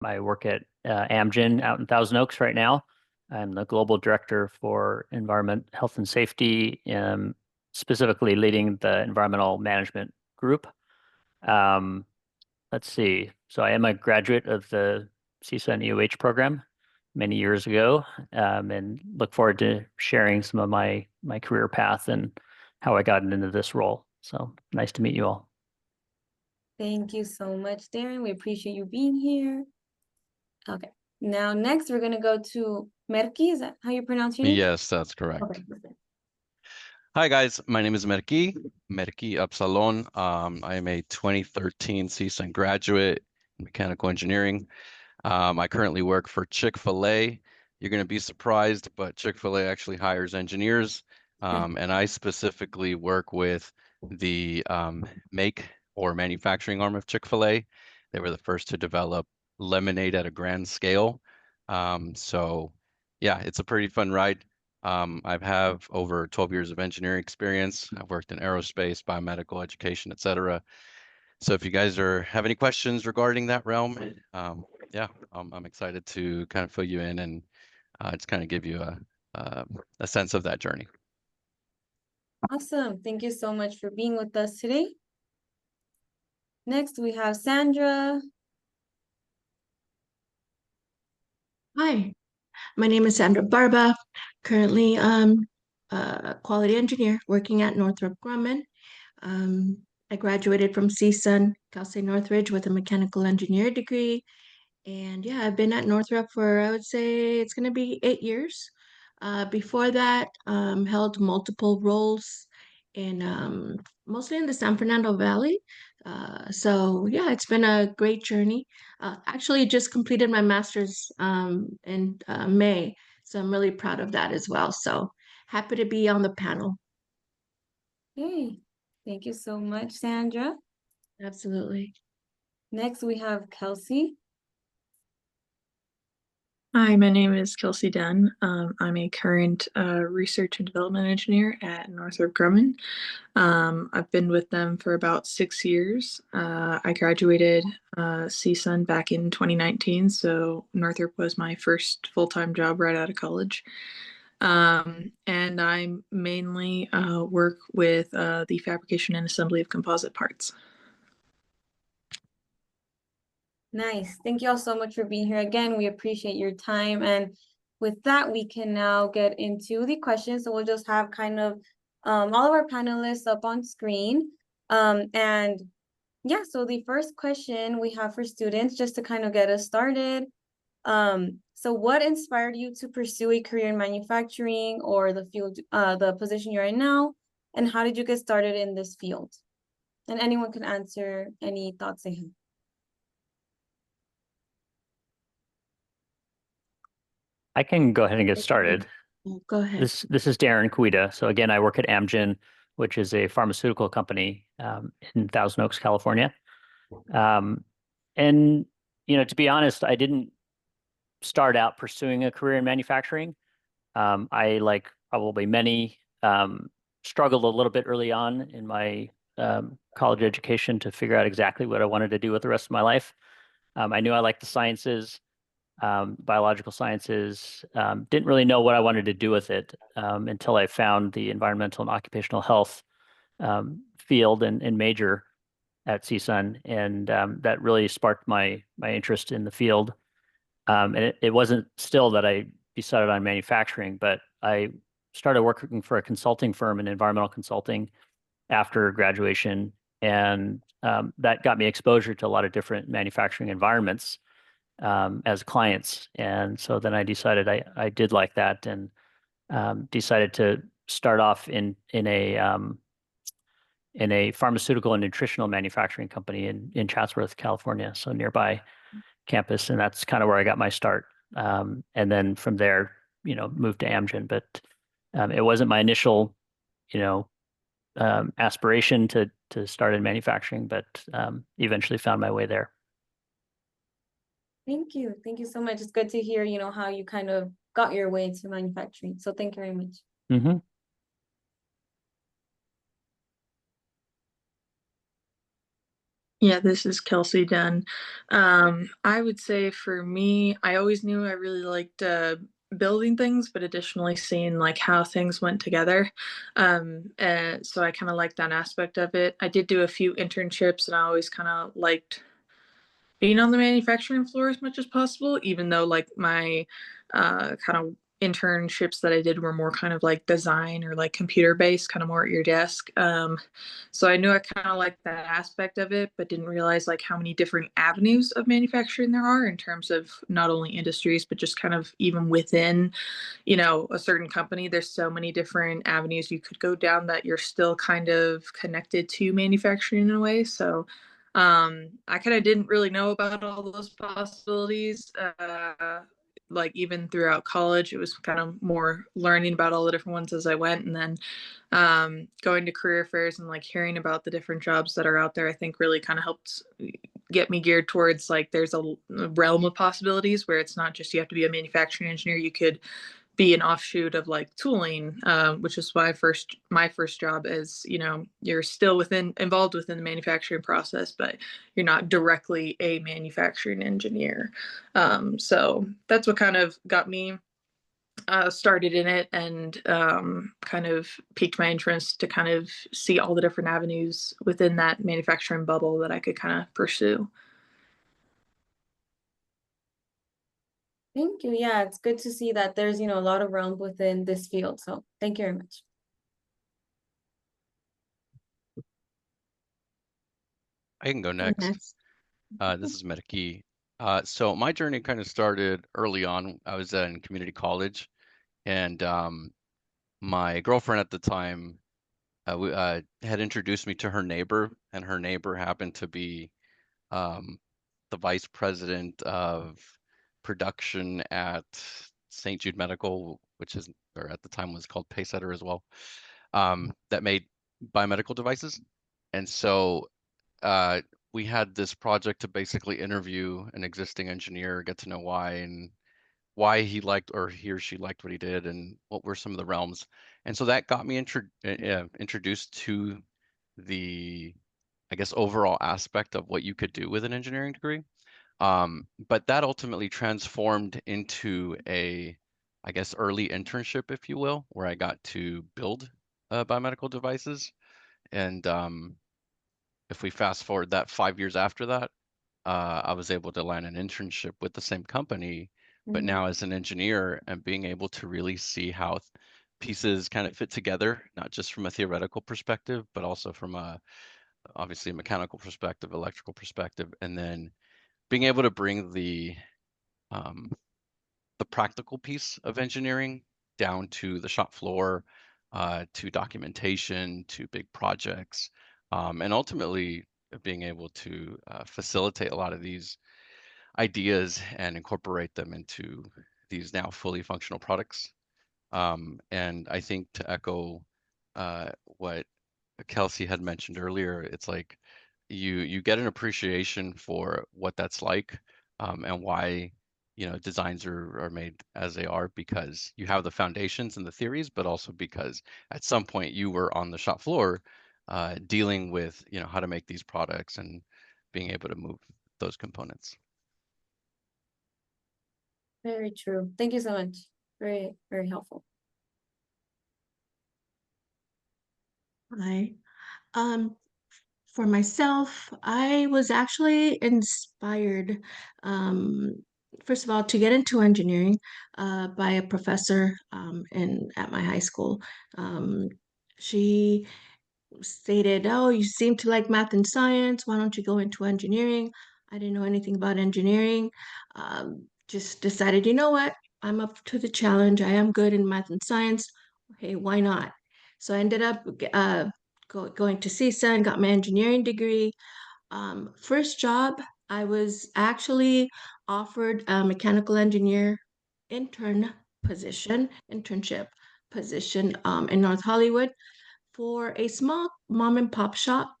I work at Amgen out in Thousand Oaks right now. I'm the global director for environment, health, and safety, specifically leading the environmental management group. Um, let's see. So I am a graduate of the CSUN EOH program many years ago, and look forward to sharing some of my career path and how I got into this role. So nice to meet you all. Thank you so much, Darin. We appreciate you being here. Okay. Now, next, we're going to go to Merqui. Is that how you pronounce your name? Yes, that's correct. Okay. Hi, guys. My name is Merqui Absalon. I am a 2013 CSUN graduate in mechanical engineering. I currently work for Chick-fil-A. You're going to be surprised, but Chick-fil-A actually hires engineers. And I specifically work with the make or manufacturing arm of Chick-fil-A. They were the first to develop lemonade at a grand scale. So yeah, it's a pretty fun ride. I have over 12 years of engineering experience. I've worked in aerospace, biomedical education, etc. So if you guys have any questions regarding that realm, yeah, I'm excited to kind of fill you in and just kind of give you a sense of that journey. Awesome. Thank you so much for being with us today. Next, we have Sandra. Hi, my name is Sandra Barba. Currently, a quality engineer working at Northrop Grumman. I graduated from CSUN, Kelsi Northridge, with a mechanical engineer degree. And yeah, I've been at Northrop for, I would say it's going to be 8 years. Before that, held multiple roles in mostly in the San Fernando Valley. So yeah, it's been a great journey. Actually, just completed my master's in May, so I'm really proud of that as well. So happy to be on the panel. Hey, thank you so much, Sandra. Absolutely. Next, we have Kelsi. Hi, my name is Kelsi Dunne. I'm a current research and development engineer at Northrop Grumman. I've been with them for about 6 years. I graduated CSUN back in 2019, so Northrop was my first full-time job right out of college. And I mainly work with the fabrication and assembly of composite parts. Nice. Thank you all so much for being here again. We appreciate your time. And with that, we can now get into the questions. So we'll just have kind of all of our panelists up on screen. And yeah, so the first question we have for students, just to kind of get us started. So what inspired you to pursue a career in manufacturing or the field, the position you're in now? And how did you get started in this field? And anyone can answer any thoughts they have. I can go ahead and get started. Go ahead. This is Darin Kuida. So again, I work at Amgen, which is a pharmaceutical company in Thousand Oaks, California. And to be honest, I didn't start out pursuing a career in manufacturing. I, like probably many, struggled a little bit early on in my college education to figure out exactly what I wanted to do with the rest of my life. I knew I liked the sciences. Biological sciences, didn't really know what I wanted to do with it until I found the environmental and occupational health field and major at CSUN, and that really sparked my interest in the field. And it wasn't still that I decided on manufacturing, but I started working for a consulting firm in environmental consulting after graduation, and that got me exposure to a lot of different manufacturing environments as clients. And so then I decided I did like that, and decided to start off in a pharmaceutical and nutritional manufacturing company in Chatsworth, California, so nearby campus. And that's kind of where I got my start. And then from there, moved to Amgen. But it wasn't my initial, aspiration to start in manufacturing, but eventually found my way there. Thank you. Thank you so much. It's good to hear, how you kind of got your way to manufacturing. So thank you very much. Mm-hmm. Yeah, this is Kelsi Dunne. I would say for me, I always knew I really liked building things, but additionally seeing like how things went together. And so I kind of liked that aspect of it. I did do a few internships, and I always kind of liked being on the manufacturing floor as much as possible, even though like my kind of internships that I did were more kind of like design or like computer based, kind of more at your desk. So I knew I kind of liked that aspect of it, but didn't realize like how many different avenues of manufacturing there are in terms of not only industries, but just kind of even within, a certain company. There's so many different avenues you could go down that you're still kind of connected to manufacturing in a way. So I kind of didn't really know about all those possibilities. Like even throughout college, it was kind of more learning about all the different ones as I went, and then going to career fairs and like hearing about the different jobs that are out there. I think really kind of helped get me geared towards like there's a realm of possibilities where it's not just you have to be a manufacturing engineer. You could be an offshoot of like tooling, which is why my first job is, you're still involved within the manufacturing process, but you're not directly a manufacturing engineer. So that's what kind of got me started in it, and kind of piqued my interest to kind of see all the different avenues within that manufacturing bubble that I could kind of pursue. Thank you. Yeah, it's good to see that there's, a lot of realm within this field. So thank you very much. I can go next. Next. This is Merqui. So my journey kind of started early on. I was in community college, and my girlfriend at the time had introduced me to her neighbor, and her neighbor happened to be the vice president of production at St. Jude Medical, which is, or at the time was called Paysetter as well, that made biomedical devices. And so we had this project to basically interview an existing engineer, get to know why he liked, or he or she liked what he did, and what were some of the realms. And so that got me introduced to the, I guess, overall aspect of what you could do with an engineering degree. But that ultimately transformed into I guess, early internship, if you will, where I got to build biomedical devices. And if we fast forward that 5 years after that, I was able to land an internship with the same company, but now as an engineer, and being able to really see how pieces kind of fit together, not just from a theoretical perspective, but also from obviously a mechanical perspective, electrical perspective, and then being able to bring the practical piece of engineering down to the shop floor, to documentation, to big projects, and ultimately being able to facilitate a lot of these ideas and incorporate them into these now fully functional products. And I think, to echo what Kelsi had mentioned earlier, it's like you get an appreciation for what that's like, and why designs are made as they are, because you have the foundations and the theories, but also because at some point you were on the shop floor dealing with how to make these products and being able to move those components. Very true. Thank you so much. Very, very helpful. Hi. For myself, I was actually inspired, first of all, to get into engineering by a professor at my high school. She stated, "Oh, you seem to like math and science. Why don't you go into engineering?" I didn't know anything about engineering. Just decided, you know what? I'm up to the challenge. I am good in math and science. Okay, why not? So I ended up going to CSUN, got my engineering degree. First job, I was actually offered a mechanical engineer internship position in North Hollywood for a small mom and pop shop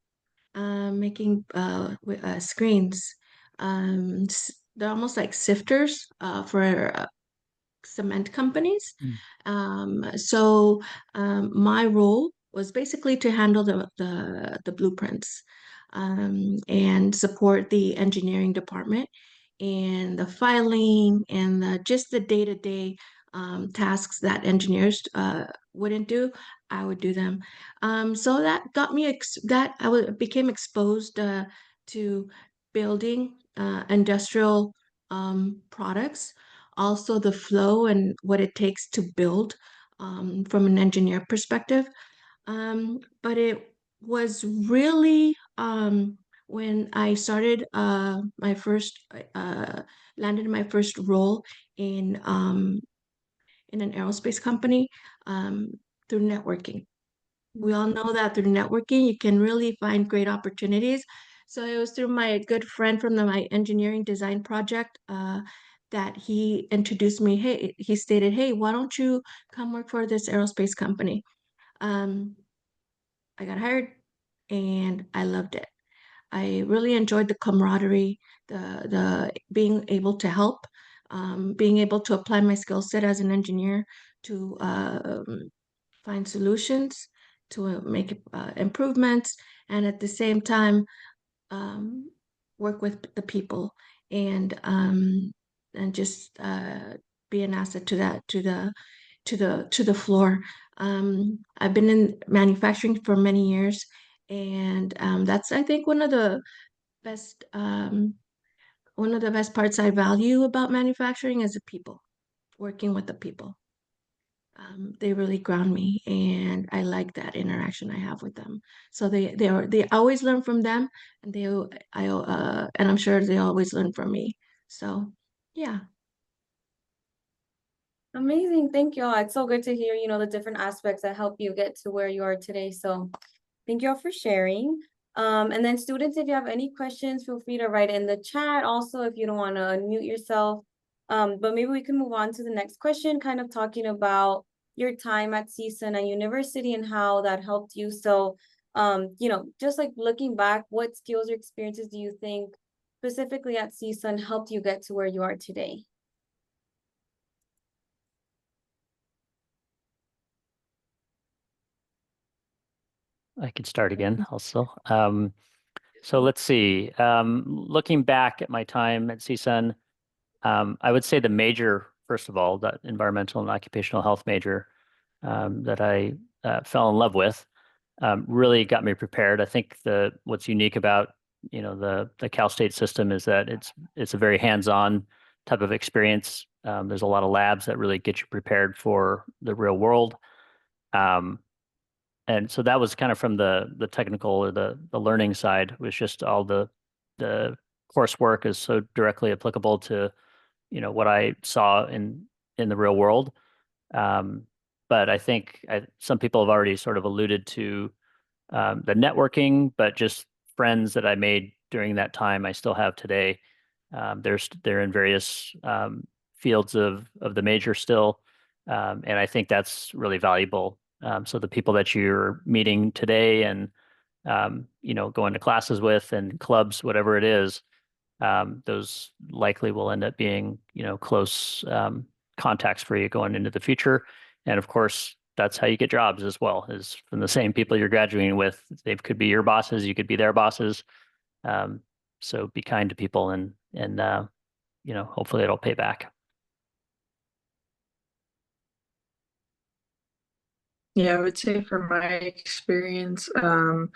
making screens. They're almost like sifters for cement companies. So my role was basically to handle the blueprints. and support the engineering department and the filing and just the day-to-day tasks that engineers wouldn't do. I would do them. So that got me became exposed to building industrial products, also the flow and what it takes to build from an engineer perspective. But it was really when I started my first landed my first role in an aerospace company through networking. We all know that through networking, you can really find great opportunities. So it was through my good friend from my engineering design project that he introduced me. Hey, he stated, "Hey, why don't you come work for this aerospace company?" Um, I got hired and I loved it. I really enjoyed the camaraderie, the being able to help, being able to apply my skill set as an engineer to find solutions, to make improvements, and at the same time um, work with the people and just be an asset to that to the floor. I've been in manufacturing for many years, and that's I think best one of the best parts I value about manufacturing is the people, working with the people. They really ground me, and I like that interaction I have with them. So they always learn from them, and and I'm sure they always learn from me. So yeah. Amazing. Thank you all. It's so good to hear, the different aspects that help you get to where you are today. So thank you all for sharing. And then students, if you have any questions, feel free to write in the chat. Also, if you don't want to unmute yourself, but maybe we can move on to the next question, kind of talking about your time at CSUN and university and how that helped you. So, just like looking back, what skills or experiences do you think specifically at CSUN helped you get to where you are today? I can start again also. So let's see. Looking back at my time at CSUN, I would say the major, first of all, that environmental and occupational health major that I fell in love with really got me prepared. I think what's unique about the Cal State system is that it's a very hands-on type of experience. There's a lot of labs that really get you prepared for the real world. And so that was kind of from the technical or the learning side, was just all the coursework is so directly applicable to what I saw in the real world. But I think some people have already sort of alluded to the networking, but just friends that I made during that time I still have today. They're in various fields of the major still, and I think that's really valuable. So the people that you're meeting today and going to classes with and clubs, whatever it is, those likely will end up being close contacts for you going into the future. And of course, that's how you get jobs as well, is from the same people you're graduating with. They could be your bosses, you could be their bosses. So be kind to people and hopefully it'll pay back. Yeah, I would say from my experience, I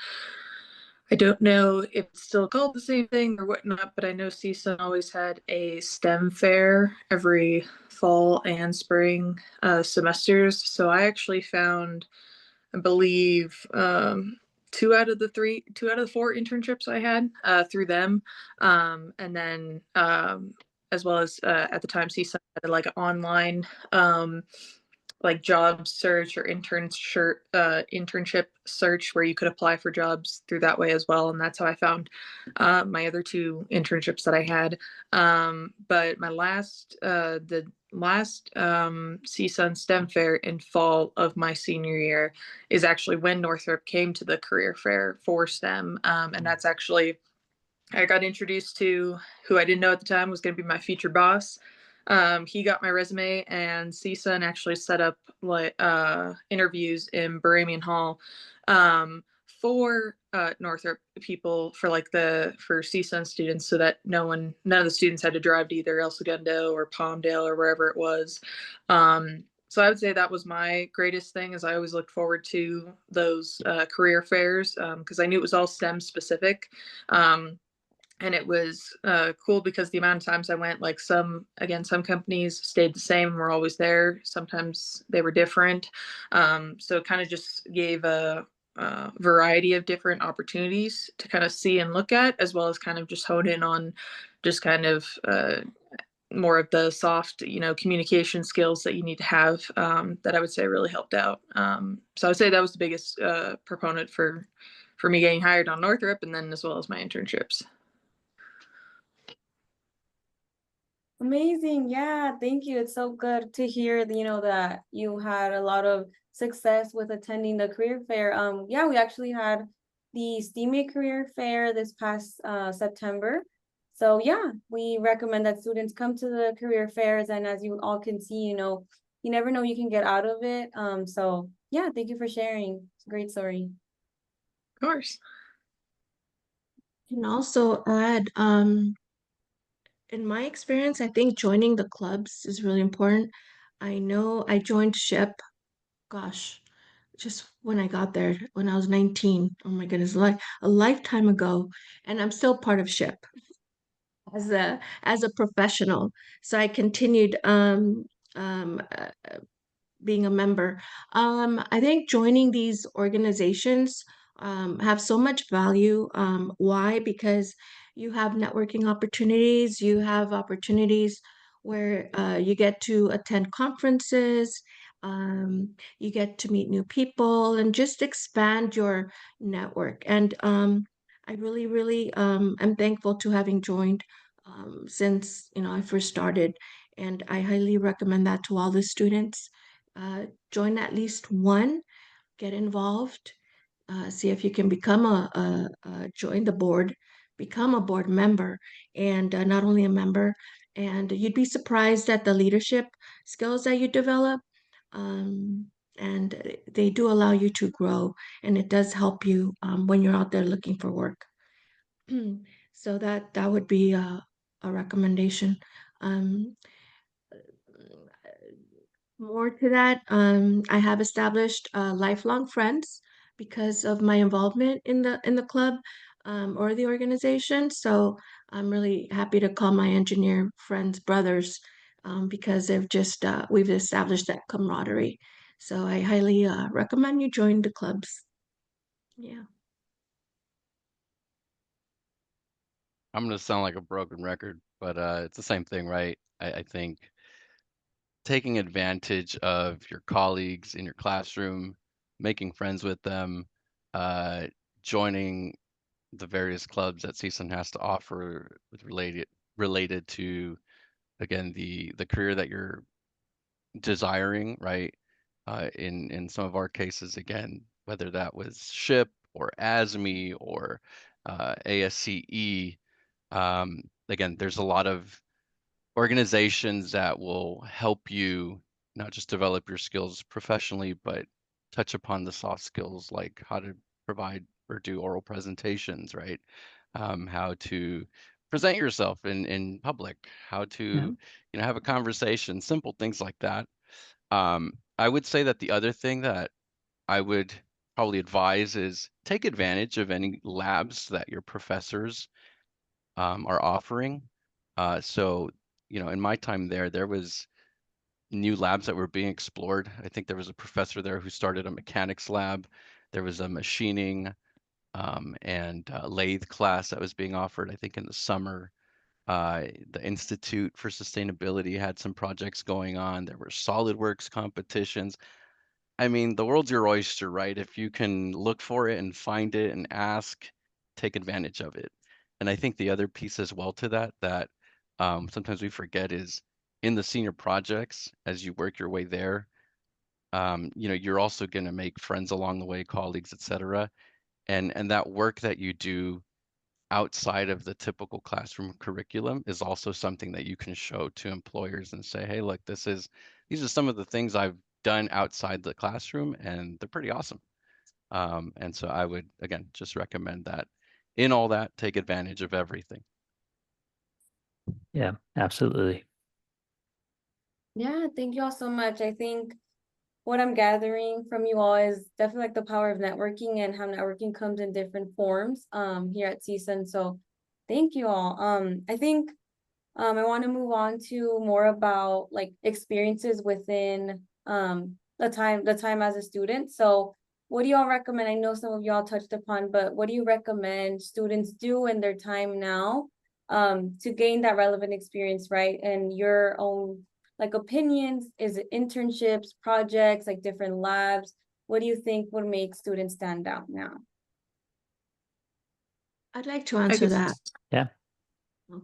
don't know if it's still called the same thing or whatnot, but I know CSUN always had a STEM fair every fall and spring semesters. So I actually found, I believe, 2 out of the 4 internships I had through them. And then as well as at the time, CSUN had like an online like job search or internship search where you could apply for jobs through that way as well. And that's how I found my other 2 internships that I had. But my the last CSUN STEM fair in fall of my senior year is actually when Northrop came to the career fair for STEM. And that's actually, I got introduced to who I didn't know at the time was going to be my future boss. He got my resume, and CSUN actually set up like interviews in Baramian Hall for Northrop people for like for CSUN students, so that none of the students had to drive to either El Segundo or Palmdale or wherever it was. So I would say that was my greatest thing, is I always looked forward to those career fairs, because I knew it was all STEM specific. And it was cool because the amount of times I went, like some companies stayed the same and were always there. Sometimes they were different. So it kind of just gave a variety of different opportunities to kind of see and look at, as well as kind of just hone in on just kind of more of the soft, communication skills that you need to have, that I would say really helped out. So I would say that was the biggest proponent for me getting hired on Northrop, and then as well as my internships. Amazing. Yeah, thank you. It's so good to hear, that you had a lot of success with attending the career fair. Yeah, we actually had the STEAMA career fair this past September. So yeah, we recommend that students come to the career fairs, and as you all can see, you never know you can get out of it. So yeah, thank you for sharing. It's a great story. Of course. Can also add, in my experience, I think joining the clubs is really important. I know I joined SHIP, gosh, just when I got there, when I was 19. Oh my goodness, like a lifetime ago. And I'm still part of SHIP as a professional. So I continued um, uh, being a member. I think joining these organizations have so much value. Why? Because you have networking opportunities, you have opportunities where you get to attend conferences, you get to meet new people and just expand your network. And I really, really am thankful to having joined since I first started, and I highly recommend that to all the students. Join at least one, get involved, see if you can become join the board, become a board member, and not only a member, and you'd be surprised at the leadership skills that you develop. And they do allow you to grow, and it does help you when you're out there looking for work. So that would be a recommendation. Um, More to that, I have established lifelong friends because of my involvement in the club or the organization. So I'm really happy to call my engineer friends brothers because they've just we've established that camaraderie. So I highly recommend you join the clubs. Yeah. I'm gonna sound like a broken record, but it's the same thing, right? I think taking advantage of your colleagues in your classroom, making friends with them, uh, joining the various clubs that CSUN has to offer with related to, again, the career that you're desiring, right? In some of our cases, again, whether that was SHIP or ASME or ASCE, again, there's a lot of organizations that will help you not just develop your skills professionally, but touch upon the soft skills like how to provide or do oral presentations, right? How to present yourself in public, how to, have a conversation, simple things like that. I would say that the other thing that I would probably advise is take advantage of any labs that your professors are offering. So, in my time there was new labs that were being explored. I think there was a professor there who started a mechanics lab. There was a machining and lathe class that was being offered, I think, in the summer. The Institute for Sustainability had some projects going on. There were SolidWorks competitions. I mean, the world's your oyster, right? If you can look for it and find it and ask, take advantage of it. And I think the other piece as well to that sometimes we forget is in the senior projects, as you work your way there, you're also going to make friends along the way, colleagues, etc. And that work that you do outside of the typical classroom curriculum is also something that you can show to employers and say, hey, look, these are some of the things I've done outside the classroom, and they're pretty awesome. And so I would, again, just recommend that in all that, take advantage of everything. Yeah, absolutely. Yeah, thank you all so much. I think what I'm gathering from you all is definitely like the power of networking and how networking comes in different forms here at CSUN. So thank you all. I think I want to move on to more about like experiences within the time as a student. So what do y'all recommend? I know some of y'all touched upon, but what do you recommend students do in their time now to gain that relevant experience, right? And your own like opinions, is it internships, projects, like different labs? What do you think would make students stand out now? I'd like to I answer could, that. Yeah.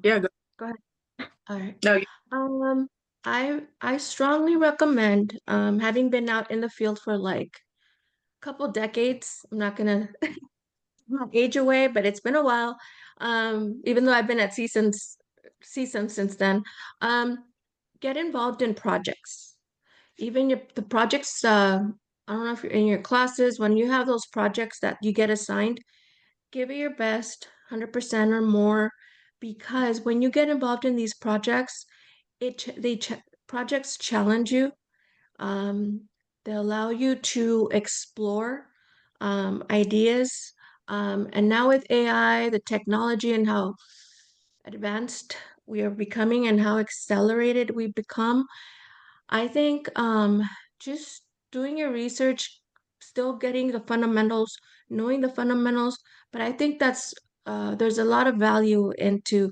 yeah, go. Go ahead. All right. No, I strongly recommend, having been out in the field for like a couple decades. I'm not gonna not age away, but it's been a while. Even though I've been at CSUN since then. Um, get involved in projects. Even the projects, I don't know if you're in your classes, when you have those projects that you get assigned, give it your best, 100% or more, because when you get involved in these projects, projects challenge you. Um, they allow you to explore ideas. And now with AI, the technology, and how advanced we are becoming and how accelerated we become, I think just doing your research, still getting the fundamentals, knowing the fundamentals, but I think there's a lot of value into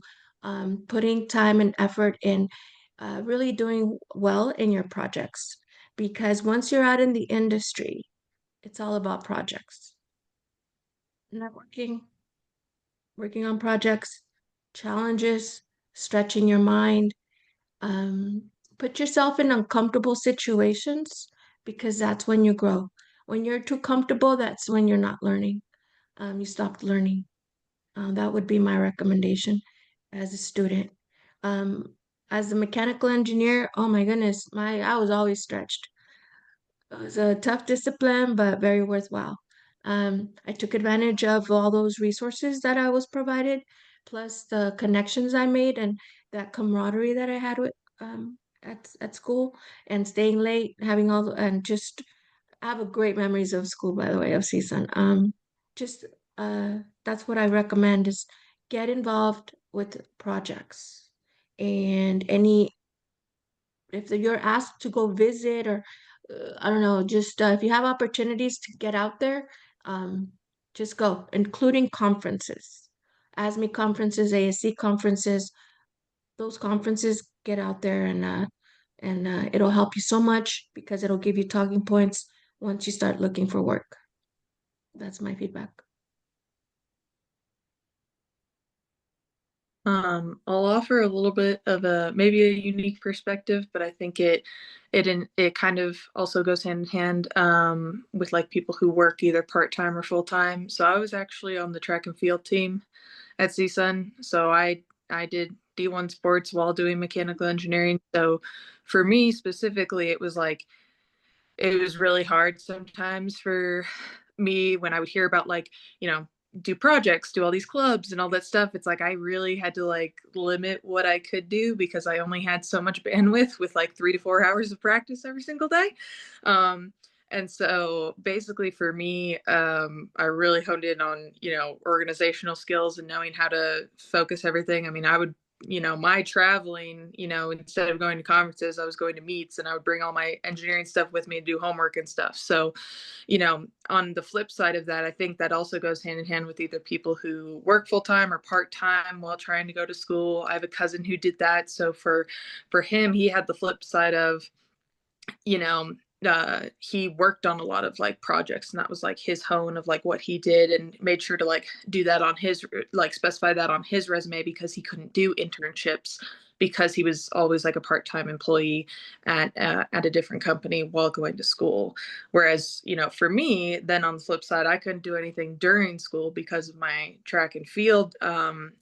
putting time and effort in really doing well in your projects. Because once you're out in the industry, it's all about projects. Networking, working on projects, challenges, stretching your mind, um, put yourself in uncomfortable situations because that's when you grow. When you're too comfortable, that's when you're not learning. You stop learning. That would be my recommendation as a student. Um, as a mechanical engineer, oh my goodness, I was always stretched. It was a tough discipline, but very worthwhile. I took advantage of all those resources that I was provided, plus the connections I made and that camaraderie that I had with at school, and staying late, having and just I have a great memories of school, by the way, of CSUN. Just that's what I recommend is get involved with projects and any if you're asked to go visit or I don't know, just if you have opportunities to get out there, um, just go, including conferences, ASME conferences, ASC conferences. Those conferences, get out there and it'll help you so much because it'll give you talking points once you start looking for work. That's my feedback. I'll offer a little bit of a maybe a unique perspective, but I think it kind of also goes hand in hand with like people who work either part-time or full-time. So I was actually on the track and field team at CSUN. So I did D1 sports while doing mechanical engineering. So for me specifically, it was really hard sometimes for me when I would hear about like, do projects, do all these clubs and all that stuff. It's like I really had to like limit what I could do because I only had so much bandwidth with like 3 to 4 hours of practice every single day. And so basically for me, I really honed in on, organizational skills and knowing how to focus everything. I mean, I would my traveling, instead of going to conferences, I was going to meets and I would bring all my engineering stuff with me to do homework and stuff. So, on the flip side of that, I think that also goes hand in hand with either people who work full time or part time while trying to go to school. I have a cousin who did that. So for him, he had the flip side of, you know, he worked on a lot of like projects and that was like his hone of like what he did and made sure to like do that on his like specify that on his resume because he couldn't do internships because he was always like a part-time employee at a different company while going to school. Whereas, for me, then on the flip side, I couldn't do anything during school because of my track and field,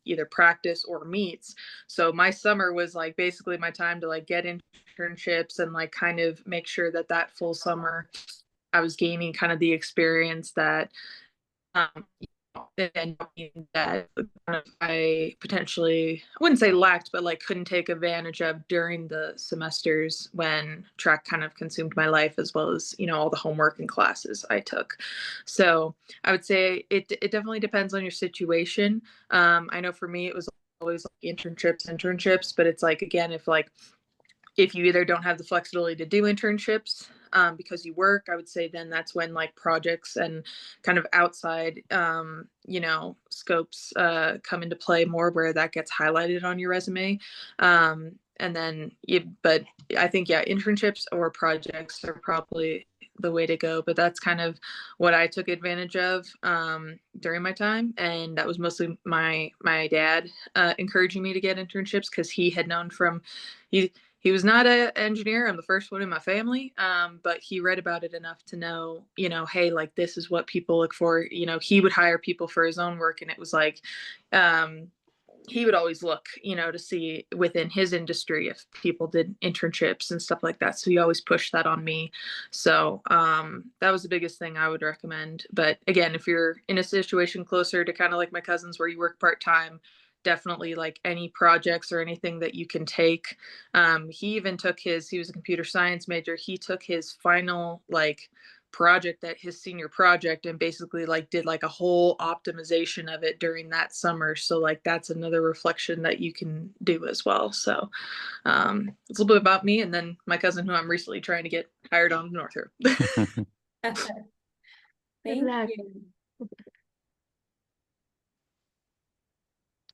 either practice or meets. So my summer was like basically my time to like get internships and like kind of make sure that full summer I was gaining kind of the experience that and that kind of I potentially, I wouldn't say lacked, but like couldn't take advantage of during the semesters when track kind of consumed my life, as well as, all the homework and classes I took. So I would say it definitely depends on your situation. I know for me, it was always like internships, but it's like, again, if you either don't have the flexibility to do internships because you work, I would say then that's when like projects and kind of outside, scopes come into play more, where that gets highlighted on your resume. And then, but I think, yeah, internships or projects are probably the way to go. But that's kind of what I took advantage of during my time. And that was mostly my dad encouraging me to get internships, because he had known he was not an engineer. I'm the first one in my family, but he read about it enough to know, hey, like this is what people look for. He would hire people for his own work, and it was like, he would always look, to see within his industry if people did internships and stuff like that. So he always pushed that on me. So that was the biggest thing I would recommend. But again, if you're in a situation closer to kind of like my cousins where you work part-time, definitely like any projects or anything that you can take. He even took he was a computer science major. He took his final like project, that his senior project, and basically like did like a whole optimization of it during that summer. So like that's another reflection that you can do as well. So it's a little bit about me, and then my cousin who I'm recently trying to get hired on Northrop. Thank you.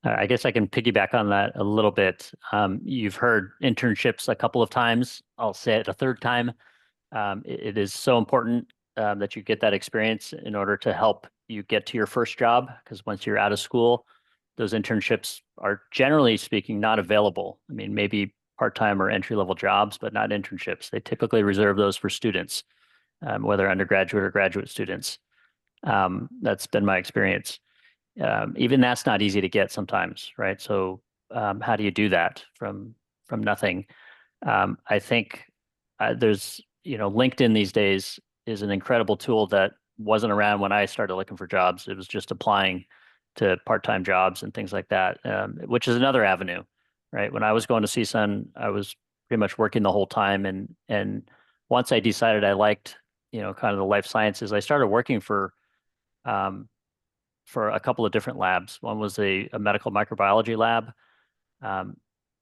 I guess I can piggyback on that a little bit. You've heard internships a couple of times. I'll say it a third time. It is so important that you get that experience in order to help you get to your first job, because once you're out of school, those internships are, generally speaking, not available. I mean, maybe part-time or entry-level jobs, but not internships. They typically reserve those for students, whether undergraduate or graduate students. That's been my experience. Even that's not easy to get sometimes, right? So how do you do that from nothing? I think there's, LinkedIn these days is an incredible tool that wasn't around when I started looking for jobs. It was just applying to part-time jobs and things like that, which is another avenue, right? When I was going to CSUN, I was pretty much working the whole time, and once I decided I liked, kind of the life sciences, I started working for a couple of different labs. One was a medical microbiology lab.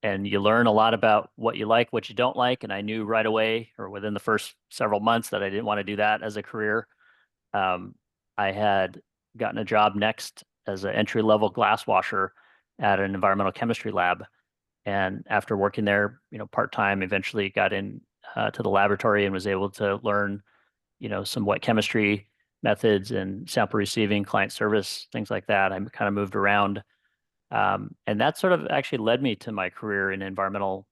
And you learn a lot about what you like, what you don't like. And I knew right away, or within the first several months, that I didn't want to do that as a career. I had gotten a job next as an entry-level glass washer at an environmental chemistry lab. And after working there, part-time, eventually got in to the laboratory and was able to learn, some wet chemistry methods and sample receiving, client service, things like that. I kind of moved around. And that sort of actually led me to my career in environmental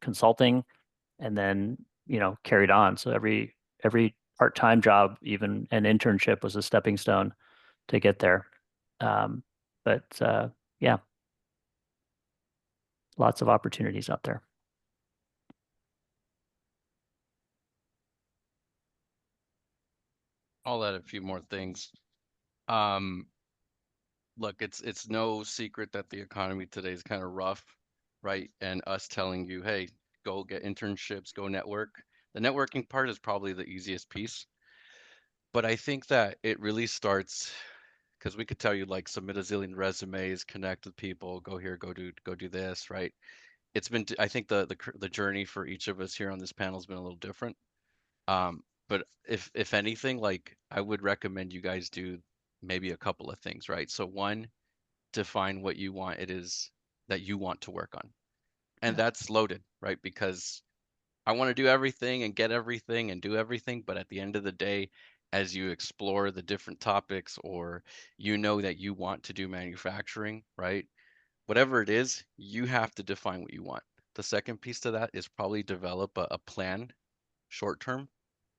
consulting, and then, carried on. So every part-time job, even an internship, was a stepping stone to get there. But yeah, lots of opportunities out there. I'll add a few more things. Look, it's no secret that the economy today is kind of rough, right? And us telling you, hey, go get internships, go network. The networking part is probably the easiest piece. But I think that it really starts, because we could tell you like submit a zillion resumes, connect with people, go here, go do this, right? It's been, I think the journey for each of us here on this panel has been a little different. But if anything, like I would recommend you guys do maybe a couple of things, right? So one, define what you want it is that you want to work on. And that's loaded, right? Because I want to do everything and get everything and do everything, but at the end of the day, as you explore the different topics, or that you want to do manufacturing, right? Whatever it is, you have to define what you want. The second piece to that is probably develop a plan short term,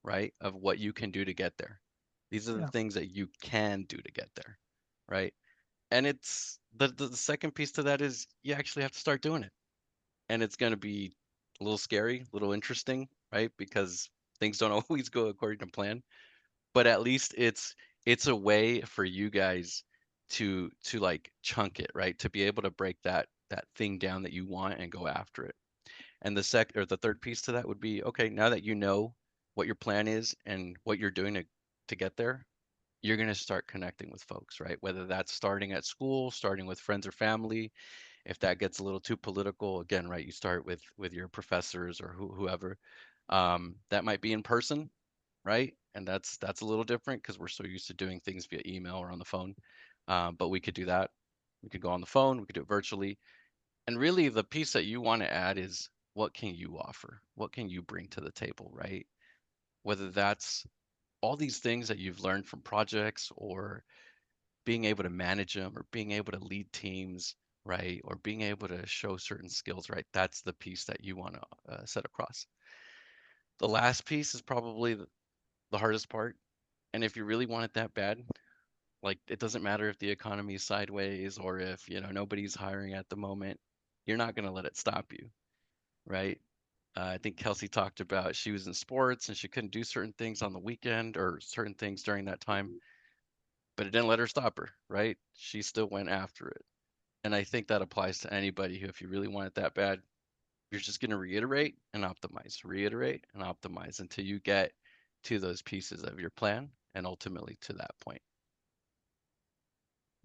right, of what you can do to get there. These are the things that you can do to get there, right? And it's the second piece to that is you actually have to start doing it. And it's going to be a little scary, a little interesting, right? Because things don't always go according to plan, but at least it's a way for you guys to like chunk it, right? To be able to break that thing down that you want and go after it. And the third piece to that would be, okay, now that you know what your plan is and what you're doing to get there, you're going to start connecting with folks, right? Whether that's starting at school, starting with friends or family. If that gets a little too political, again, right, you start with your professors or whoever. That might be in person, right? And that's a little different because we're so used to doing things via email or on the phone. But we could do that. We could go on the phone. We could do it virtually. And really, the piece that you want to add is, what can you offer? What can you bring to the table, right? Whether that's all these things that you've learned from projects, or being able to manage them, or being able to lead teams, right? Or being able to show certain skills, right? That's the piece that you want to set across. The last piece is probably the hardest part. And if you really want it that bad, like, it doesn't matter if the economy is sideways or if, nobody's hiring at the moment, you're not going to let it stop you, right? I think Kelsi talked about she was in sports and she couldn't do certain things on the weekend or certain things during that time, but it didn't let her stop her, right? She still went after it. And I think that applies to anybody who, if you really want it that bad, you're just going to reiterate and optimize until you get to those pieces of your plan and ultimately to that point.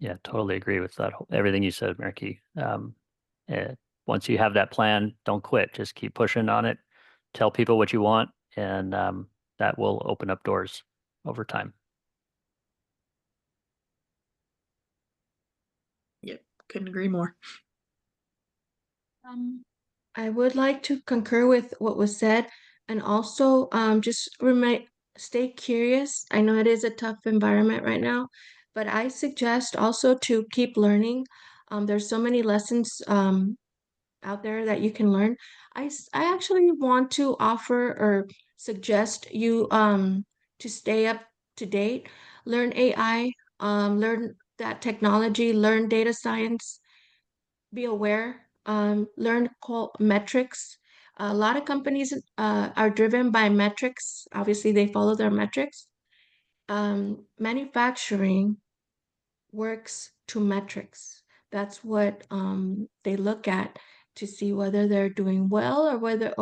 Yeah, totally agree with that. Everything you said, Merqui. Once you have that plan, don't quit. Just keep pushing on it. Tell people what you want, and that will open up doors over time. Yep, couldn't agree more. I would like to concur with what was said, and also just stay curious. I know it is a tough environment right now, but I suggest also to keep learning. There's so many lessons out there that you can learn. I actually want to offer or suggest you to stay up to date, learn AI, learn that technology, learn data science, be aware, learn metrics. A lot of companies are driven by metrics. Obviously, they follow their metrics. Manufacturing works to metrics. That's what they look at to see whether they're doing well or whether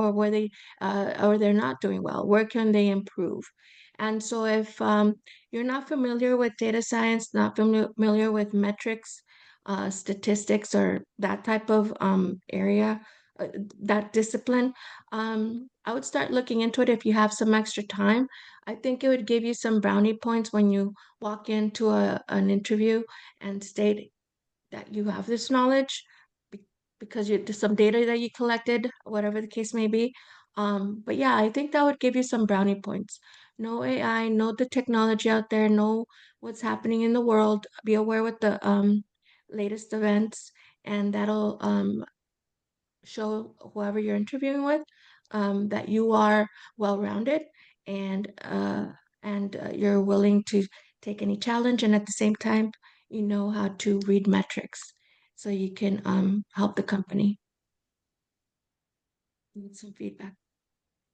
they're not doing well. Where can they improve? And so if you're not familiar with data science, not familiar with metrics, statistics, or that type of area, that discipline, I would start looking into it if you have some extra time. I think it would give you some brownie points when you walk into an interview and state that you have this knowledge because there's some data that you collected, whatever the case may be. But yeah, I think that would give you some brownie points. Know AI, know the technology out there, know what's happening in the world, be aware with the latest events, and that'll show whoever you're interviewing with that you are well-rounded and you're willing to take any challenge, and at the same time you know how to read metrics so you can help the company. Need some feedback.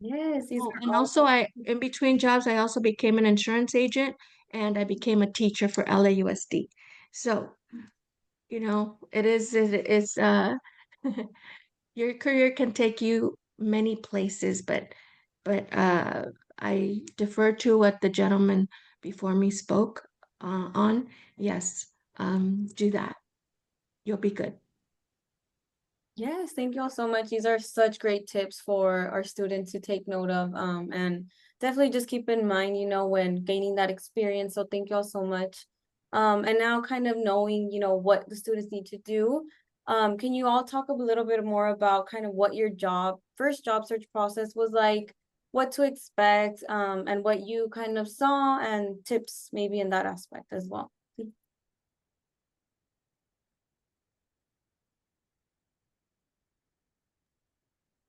Yes, these are And all also in between jobs I also became an insurance agent and I became a teacher for LAUSD. So it's your career can take you many places, but I defer to what the gentleman before me spoke on. Yes, do that. You'll be good. Yes, thank you all so much. These are such great tips for our students to take note of, and definitely just keep in mind, when gaining that experience. So thank you all so much. And now kind of knowing, what the students need to do. Can you all talk a little bit more about kind of what your first job search process was like, what to expect, and what you kind of saw, and tips maybe in that aspect as well?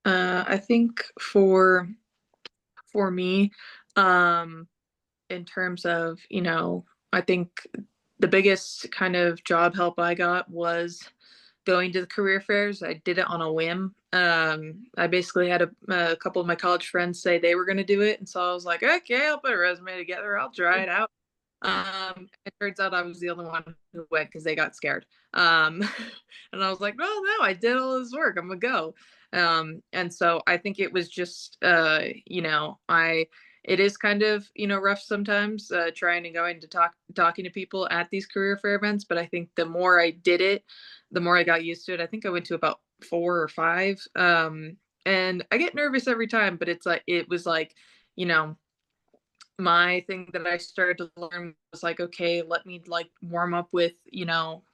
I think for me, in terms of, I think the biggest kind of job help I got was going to the career fairs. I did it on a whim. I basically had a couple of my college friends say they were going to do it. And so I was like, okay, I'll put a resume together. I'll try it out. It turns out I was the only one who went because they got scared. And I was like, well, no, I did all this work. I'm gonna go. And so I think it was just, it is kind of, rough sometimes, trying to go into talking to people at these career fair events. But I think the more I did it, the more I got used to it. I think I went to about 4 or 5. And I get nervous every time, but it was like, my thing that I started to learn was like, okay, let me like warm up with,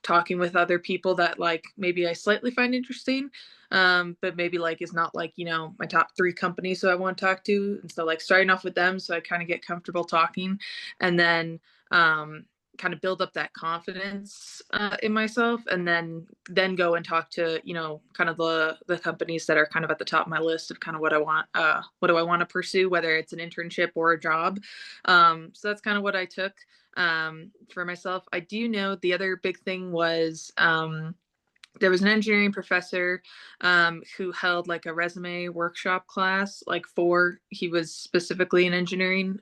talking with other people that like maybe I slightly find interesting, but maybe like is not like, my top 3 companies so I want to talk to. And so like starting off with them so I kind of get comfortable talking, and then kind of build up that confidence in myself, and then go and talk to, kind of the companies that are kind of at the top of my list of kind of what do I want to pursue, whether it's an internship or a job. So that's kind of what I took for myself. I do know the other big thing was there was an engineering professor who held like a resume workshop class, he was specifically an engineering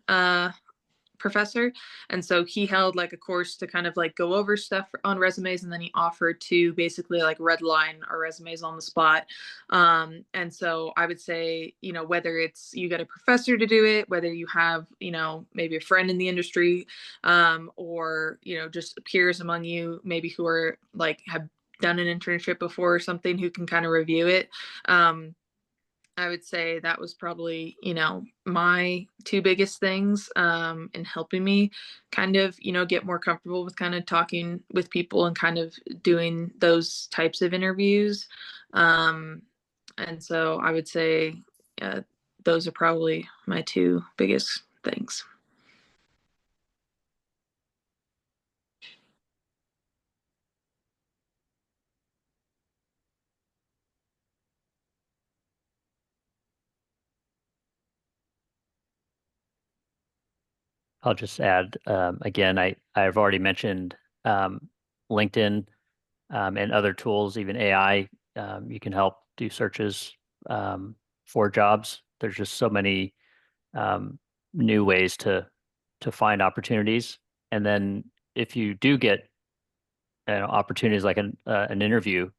professor, and so he held like a course to kind of like go over stuff on resumes, and then he offered to basically like redline our resumes on the spot. And so I would say, whether it's you get a professor to do it, whether you have, maybe a friend in the industry, or just peers among you maybe who are like have done an internship before or something, who can kind of review it. I would say that was probably, my 2 biggest things in helping me kind of, get more comfortable with kind of talking with people and kind of doing those types of interviews. And so I would say those are probably my 2 biggest things. I'll just add, again, I've already mentioned LinkedIn and other tools, even AI. You can help do searches for jobs. There's just so many new ways to find opportunities. And then if you do get opportunities like an interview,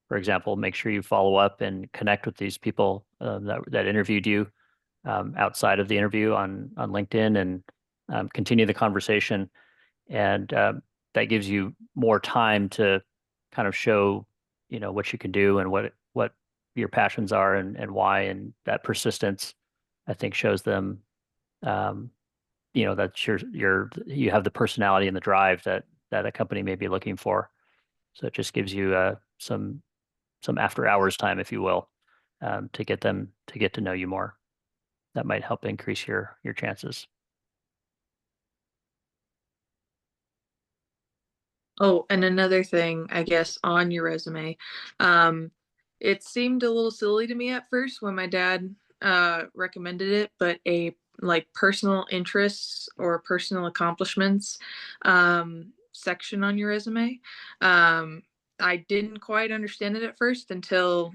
for example, make sure you follow up and connect with these people that interviewed you outside of the interview on LinkedIn, and continue the conversation. And that gives you more time to kind of show, what you can do and what your passions are and why. And that persistence, I think, shows them, that you have the personality and the drive that a company may be looking for. So it just gives you some after hours time, if you will, to get them to get to know you more. That might help increase your chances. Oh, and another thing, I guess, on your resume, it seemed a little silly to me at first when my dad recommended it, but a like personal interests or personal accomplishments section on your resume. I didn't quite understand it at first until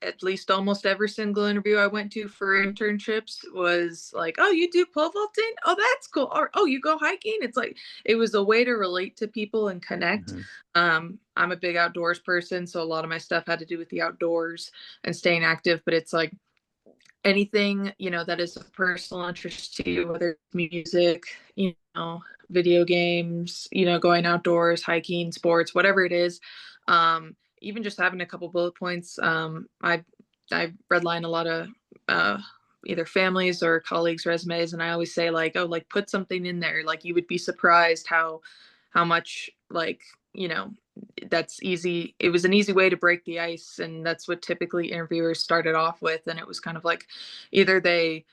at least almost every single interview I went to for internships was like, oh, you do pole vaulting? Oh, that's cool. Or, oh, you go hiking? It's like, it was a way to relate to people and connect. Mm-hmm. I'm a big outdoors person, so a lot of my stuff had to do with the outdoors and staying active, but it's like anything, that is a personal interest to you, whether it's music, video games, going outdoors, hiking, sports, whatever it is. Even just having a couple bullet points. I redline a lot of either families or colleagues' resumes, and I always say like, oh, like put something in there. Like you would be surprised how much like, that's easy. It was an easy way to break the ice, and that's what typically interviewers started off with. And it was kind of like either they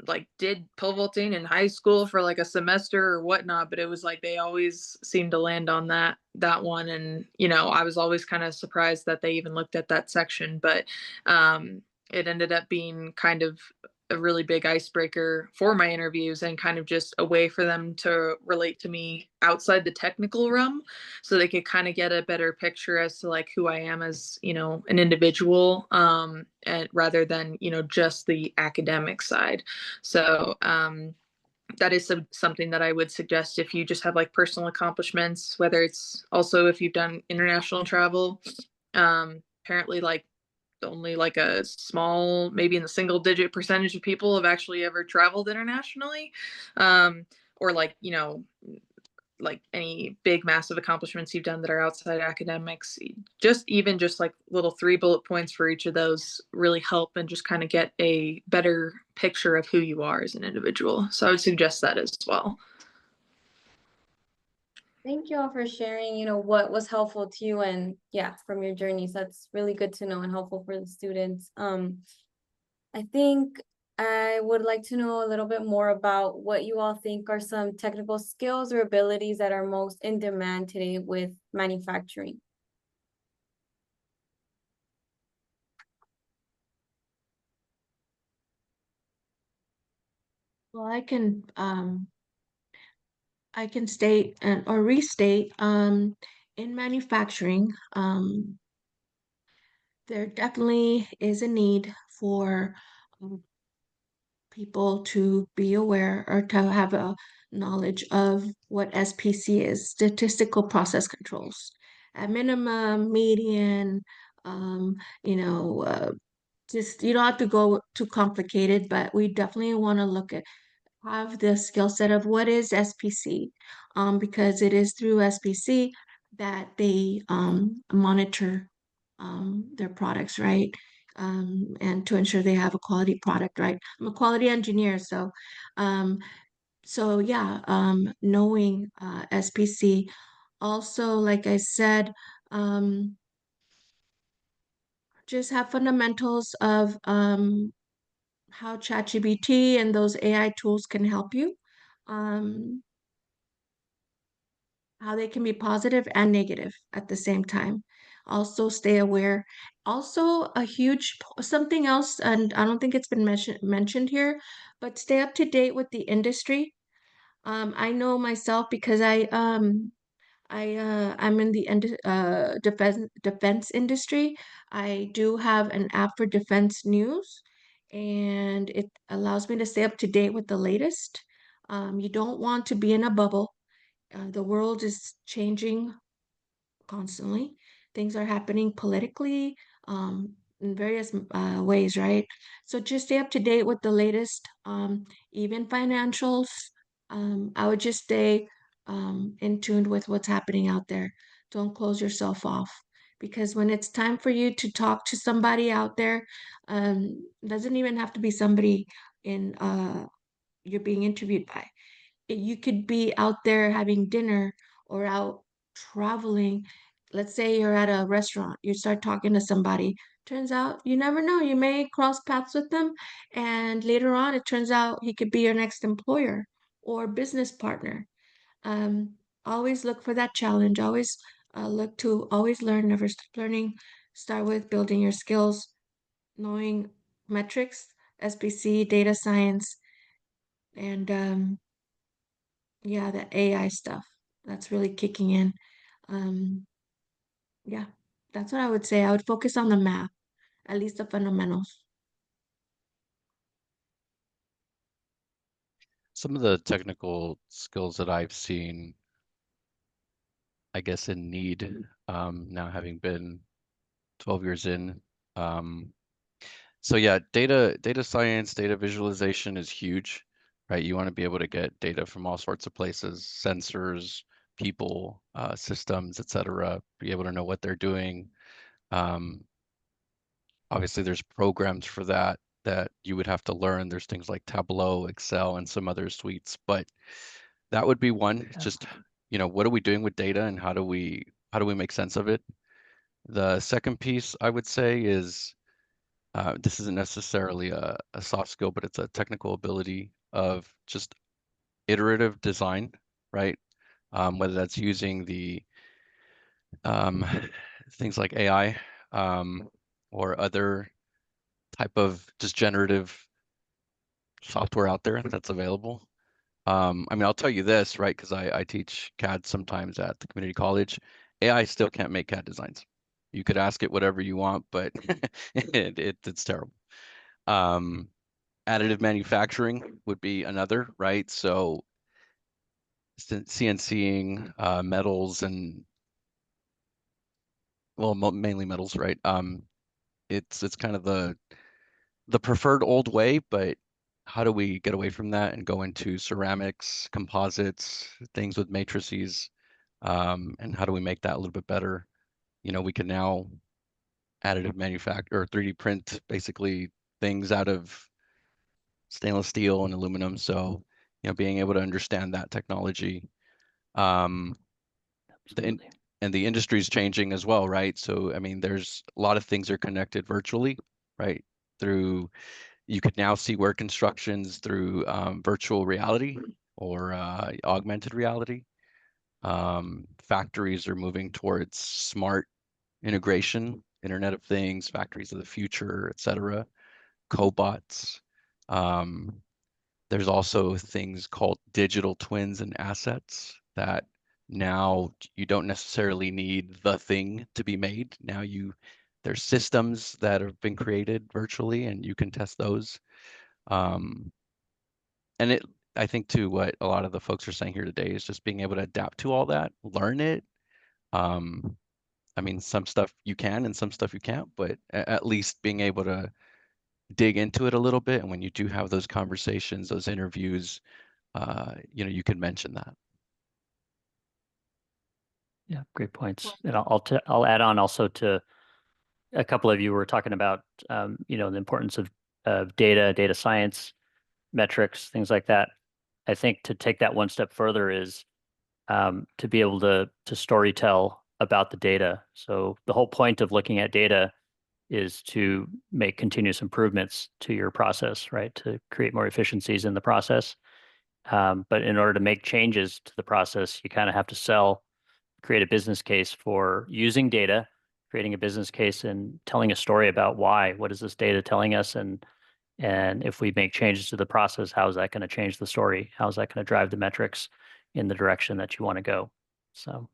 like did pole vaulting in high school for like a semester or whatnot, but it was like they always seemed to land on that one. And I was always kind of surprised that they even looked at that section, but it ended up being kind of a really big icebreaker for my interviews and kind of just a way for them to relate to me outside the technical realm, so they could kind of get a better picture as to like who I am as, you know, an individual, and rather than, you know, just the academic side. So that is something that I would suggest if you just have like personal accomplishments, whether it's also if you've done international travel. Apparently like only like a small, maybe in the single digit percentage of people have actually ever traveled internationally. Or like, you know, like any big massive accomplishments you've done that are outside academics, just even just like little 3 bullet points for each of those really help and just kind of get a better picture of who you are as an individual. So I would suggest that as well. Thank you all for sharing, you know, what was helpful to you and yeah, from your journeys. That's really good to know and helpful for the students. I think I would like to know a little bit more about what you all think are some technical skills or abilities that are most in demand today with manufacturing. Well, I can state or restate, in manufacturing, there definitely is a need for um, people to be aware or to have a knowledge of what SPC is, statistical process controls, at minimum, median, um, you know, just you don't have to go too complicated, but we definitely want to look at have the skill set of what is SPC, because it is through SPC that they monitor their products, right? And to ensure they have a quality product, right? I'm a quality engineer, um, so yeah, knowing SPC. Also, like I said, just have fundamentals of how ChatGPT and those AI tools can help you. Um, how they can be positive and negative at the same time. Also, stay aware. Also, a huge something else, and I don't think it's been mentioned here, but stay up to date with the industry. I know myself because I'm in the defense industry. I do have an app for defense news, and it allows me to stay up to date with the latest. You don't want to be in a bubble. The world is changing constantly. Things are happening politically, in various ways, right? So just stay up to date with the latest, even financials. I would just stay in tune with what's happening out there. Don't close yourself off, because when it's time for you to talk to somebody out there, doesn't even have to be somebody in you're being interviewed by. You could be out there having dinner or out traveling. Let's say you're at a restaurant, you start talking to somebody. Turns out you never know, you may cross paths with them, and later on, it turns out he could be your next employer or business partner. Um, Always look for that challenge. Always look to always learn, never stop learning. Start with building your skills, knowing metrics, SPC, data science, and yeah, the AI stuff that's really kicking in. Um, yeah, that's what I would say. I would focus on the math, at least the fundamentals. Some of the technical skills that I've seen, I guess, in need, now having been 12 years in. So yeah, data science, data visualization is huge, right? You want to be able to get data from all sorts of places, sensors, people, systems, etc. Be able to know what they're doing. Obviously, there's programs for that you would have to learn. There's things like Tableau, Excel, and some other suites, but that would be one. Just, what are we doing with data and how do we make sense of it? The second piece I would say is this isn't necessarily a soft skill, but it's a technical ability of just iterative design, right? Whether that's using the um, things like AI or other type of just generative software out there that's available. I mean, I'll tell you this, right? Because I teach CAD sometimes at the community college. AI still can't make CAD designs. You could ask it whatever you want, but it's terrible. Additive manufacturing would be another, right? So CNCing metals and, well, mainly metals, right? It's kind of the preferred old way, but how do we get away from that and go into ceramics, composites, things with matrices, and how do we make that a little bit better? You know, we can now additive manufacture or 3D print basically things out of stainless steel and aluminum. So, you know, being able to understand that technology, and the industry is changing as well, right? So, I mean, there's a lot of things are connected virtually, right? You could now see work instructions through virtual reality or augmented reality. Factories are moving towards smart integration, Internet of Things, factories of the future, etc. Cobots. There's also things called digital twins and assets that now you don't necessarily need the thing to be made. Now there's systems that have been created virtually and you can test those. And I think too, what a lot of the folks are saying here today is just being able to adapt to all that, learn it. I mean, some stuff you can and some stuff you can't, but at least being able to dig into it a little bit. And when you do have those conversations, those interviews, you know, you can mention that. Yeah, great points. And I'll add on also to a couple of you were talking about, you know, the importance of data science, metrics, things like that. I think to take that one step further is to be able to storytell about the data. So the whole point of looking at data is to make continuous improvements to your process, right? To create more efficiencies in the process. But in order to make changes to the process, you kind of have to create a business case for using data, creating a business case and telling a story about why, what is this data telling us? And if we make changes to the process, how is that going to change the story? How is that going to drive the metrics in the direction that you want to go? So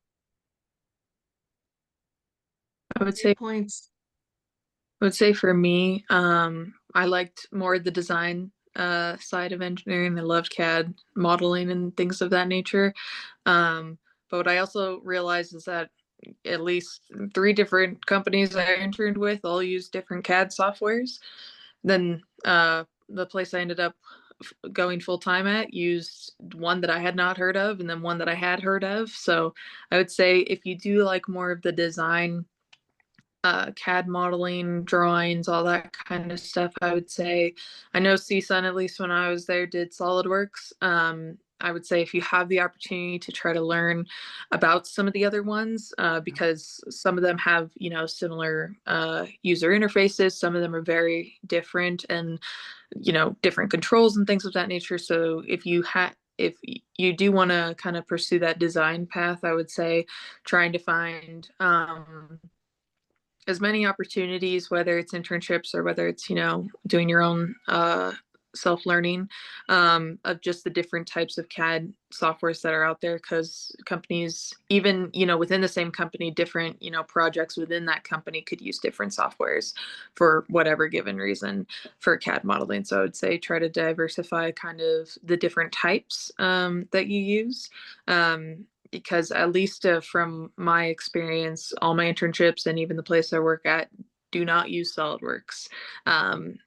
I would say Points. for me, I liked more the design side of engineering. I loved CAD modeling and things of that nature. But what I also realized is that at least 3 different companies I interned with all use different CAD softwares. Then the place I ended up going full time at used one that I had not heard of and then one that I had heard of. So I would say if you do like more of the design, CAD modeling, drawings, all that kind of stuff, I would say, I know CSUN, at least when I was there, did SolidWorks. I would say if you have the opportunity to try to learn about some of the other ones, because some of them have, you know, similar user interfaces, some of them are very different and, you know, different controls and things of that nature. So if you do want to kind of pursue that design path, I would say trying to find as many opportunities, whether it's internships or whether it's, you know, doing your own self-learning of just the different types of CAD softwares that are out there, because companies, even, you know, within the same company, different, you know, projects within that company could use different softwares for whatever given reason for CAD modeling. So I would say try to diversify kind of the different types that you use. Because at least from my experience, all my internships and even the place I work at do not use SolidWorks.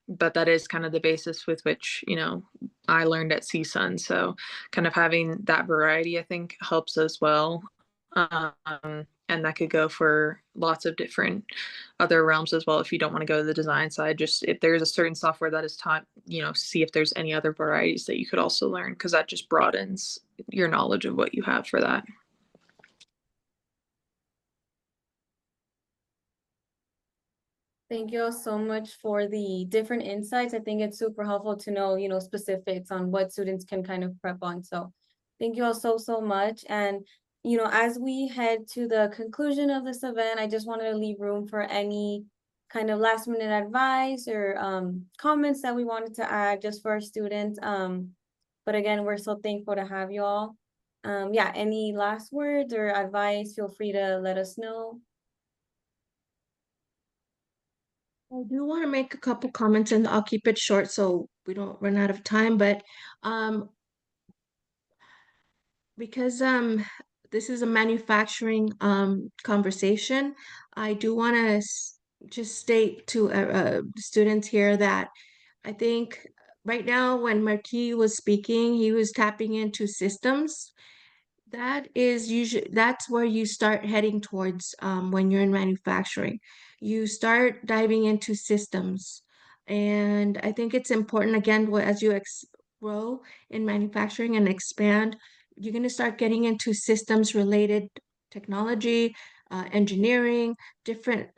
But that is kind of the basis with which, you know, I learned at CSUN. So kind of having that variety, I think, helps as well. And that could go for lots of different other realms as well. If you don't want to go to the design side, just if there's a certain software that is taught, you know, see if there's any other varieties that you could also learn, because that just broadens your knowledge of what you have for that. Thank you all so much for the different insights. I think it's super helpful to know, you know, specifics on what students can kind of prep on. So thank you all so much. And, you know, as we head to the conclusion of this event, I just wanted to leave room for any kind of last minute advice or comments that we wanted to add just for our students. But again, we're so thankful to have you all. Yeah, any last words or advice, feel free to let us know. I do want to make a couple comments and I'll keep it short so we don't run out of time, but because this is a manufacturing conversation, I do want to just state to students here that I think right now when Merqui was speaking, he was tapping into systems. That's where you start heading towards when you're in manufacturing. You start diving into systems. And I think it's important again, as you grow in manufacturing and expand, you're going to start getting into systems related technology, engineering, different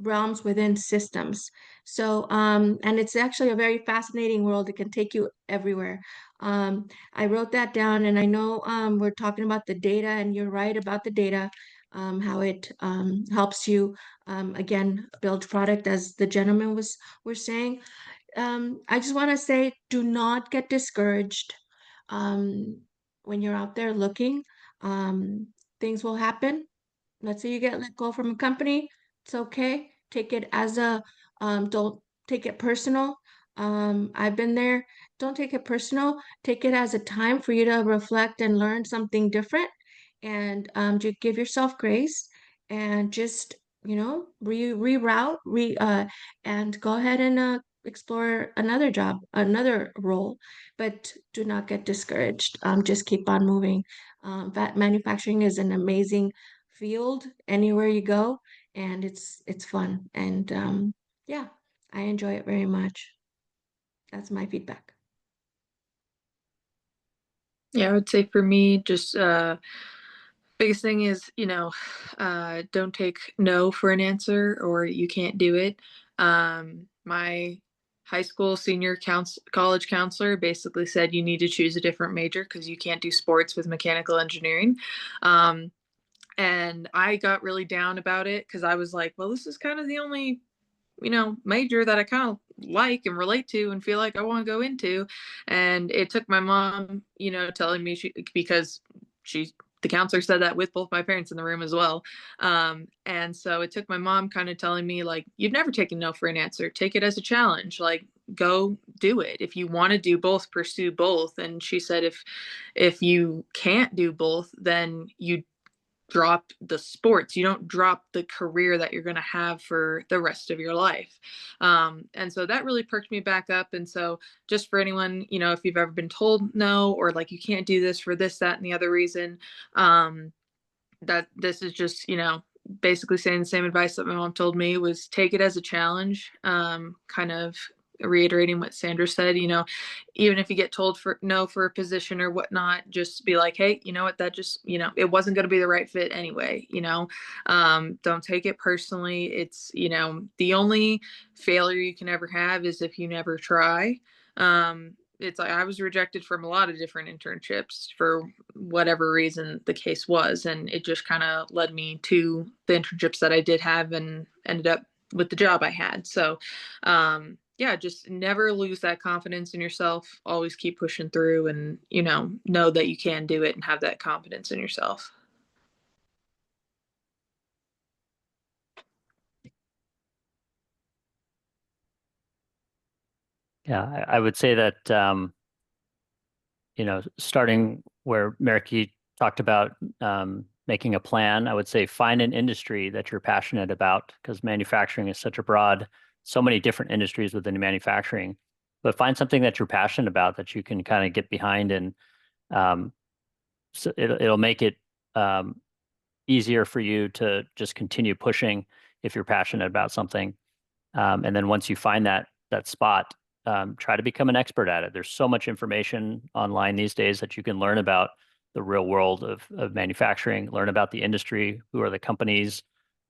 realms within systems. So, and it's actually a very fascinating world. It can take you everywhere. I wrote that down, and I know we're talking about the data, and you're right about the data, how it helps you again build product, as the gentleman were saying. I just want to say, do not get discouraged when you're out there looking. Things will happen. Let's say you get let go from a company, it's okay. Take it as a, don't take it personal. I've been there. Don't take it personal. Take it as a time for you to reflect and learn something different, and just give yourself grace and just, reroute, and go ahead and explore another job, another role, but do not get discouraged. Just keep on moving. That manufacturing is an amazing field anywhere you go, and it's fun, and yeah, I enjoy it very much. That's my feedback. Yeah, I would say for me, just biggest thing is, don't take no for an answer or you can't do it. My high school senior college counselor basically said you need to choose a different major because you can't do sports with mechanical engineering. And I got really down about it because I was like, well, this is kind of the only major that I kind of like and relate to and feel like I want to go into. And it took my mom, telling me because the counselor said that with both my parents in the room as well. And so it took my mom kind of telling me, like, you've never taken no for an answer. Take it as a challenge. Like, go do it. If you want to do both, pursue both. And she said, if you can't do both, then you drop the sports. You don't drop the career that you're going to have for the rest of your life. And so that really perked me back up. And so just for anyone, if you've ever been told no, or like you can't do this for this, that, and the other reason, that this is just, basically saying the same advice that my mom told me, was take it as a challenge, kind of reiterating what Sandra said, even if you get told no for a position or whatnot, just be like, hey, you know what, that just, it wasn't going to be the right fit anyway, don't take it personally. It's, the only failure you can ever have is if you never try. It's like I was rejected from a lot of different internships for whatever reason the case was. And it just kind of led me to the internships that I did have and ended up with the job I had. So, yeah, just never lose that confidence in yourself. Always keep pushing through and, know that you can do it and have that confidence in yourself. Yeah, I would say that, starting where Merqui talked about making a plan, I would say find an industry that you're passionate about, because manufacturing is such a broad, so many different industries within manufacturing. But find something that you're passionate about that you can kind of get behind, and so it'll make it easier for you to just continue pushing if you're passionate about something. And then once you find that spot, try to become an expert at it. There's so much information online these days that you can learn about the real world of manufacturing, learn about the industry, who are the companies,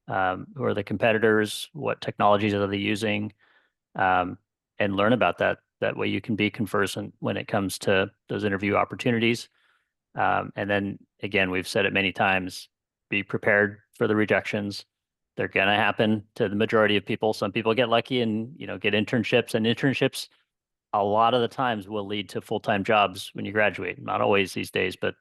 who are the competitors, what technologies are they using, and learn about that. That way you can be conversant when it comes to those interview opportunities. And then again, we've said it many times, be prepared for the rejections. They're going to happen to the majority of people. Some people get lucky and, get internships, and internships a lot of the times will lead to full-time jobs when you graduate. Not always these days, but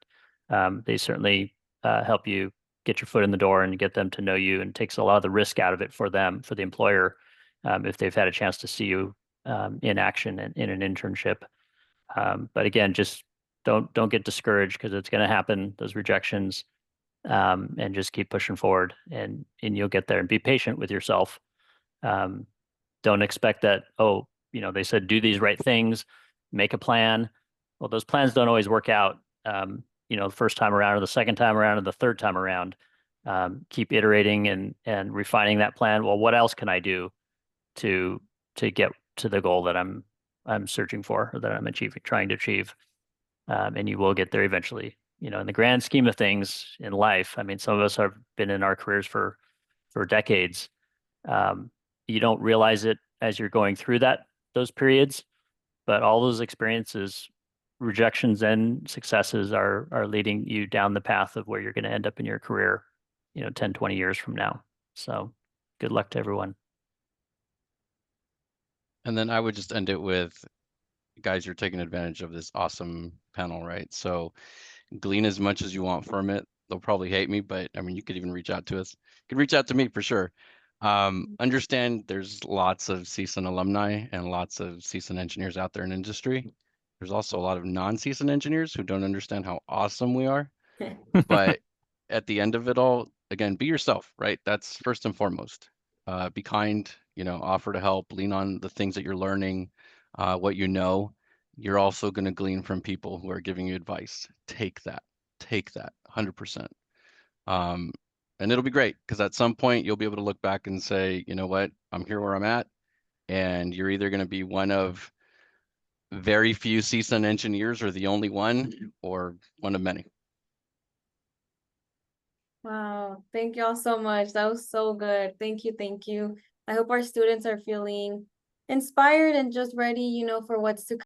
they certainly help you get your foot in the door and get them to know you, and takes a lot of the risk out of it for them, for the employer, if they've had a chance to see you in action in an internship. But again, just don't get discouraged, because it's going to happen, those rejections, and just keep pushing forward, and you'll get there. And be patient with yourself. Don't expect that, they said do these right things, make a plan. Well, those plans don't always work out, the first time around, or the second time around, or the third time around. Keep iterating and refining that plan. Well, what else can I do to get to the goal that I'm searching for, or that I'm trying to achieve? And you will get there eventually. In the grand scheme of things in life, I mean, some of us have been in our careers for decades. You don't realize it as you're going through those periods, but all those experiences, rejections and successes, are leading you down the path of where you're going to end up in your career, 10, 20 years from now. So good luck to everyone. And then I would just end it with, guys, you're taking advantage of this awesome panel, right? So glean as much as you want from it. They'll probably hate me, but I mean, you could even reach out to us. You could reach out to me for sure. Understand there's lots of CSUN alumni and lots of CSUN engineers out there in industry. There's also a lot of non-CSUN engineers who don't understand how awesome we are. But at the end of it all, again, be yourself, right? That's first and foremost. Be kind, offer to help, lean on the things that you're learning, what you know. You're also going to glean from people who are giving you advice. Take that 100%. And it'll be great, because at some point you'll be able to look back and say, you know what, I'm here where I'm at. And you're either going to be one of very few CSUN engineers, or the only one, or one of many. Wow, thank you all so much. That was so good. Thank you, thank you. I hope our students are feeling inspired and just ready, for what's to come.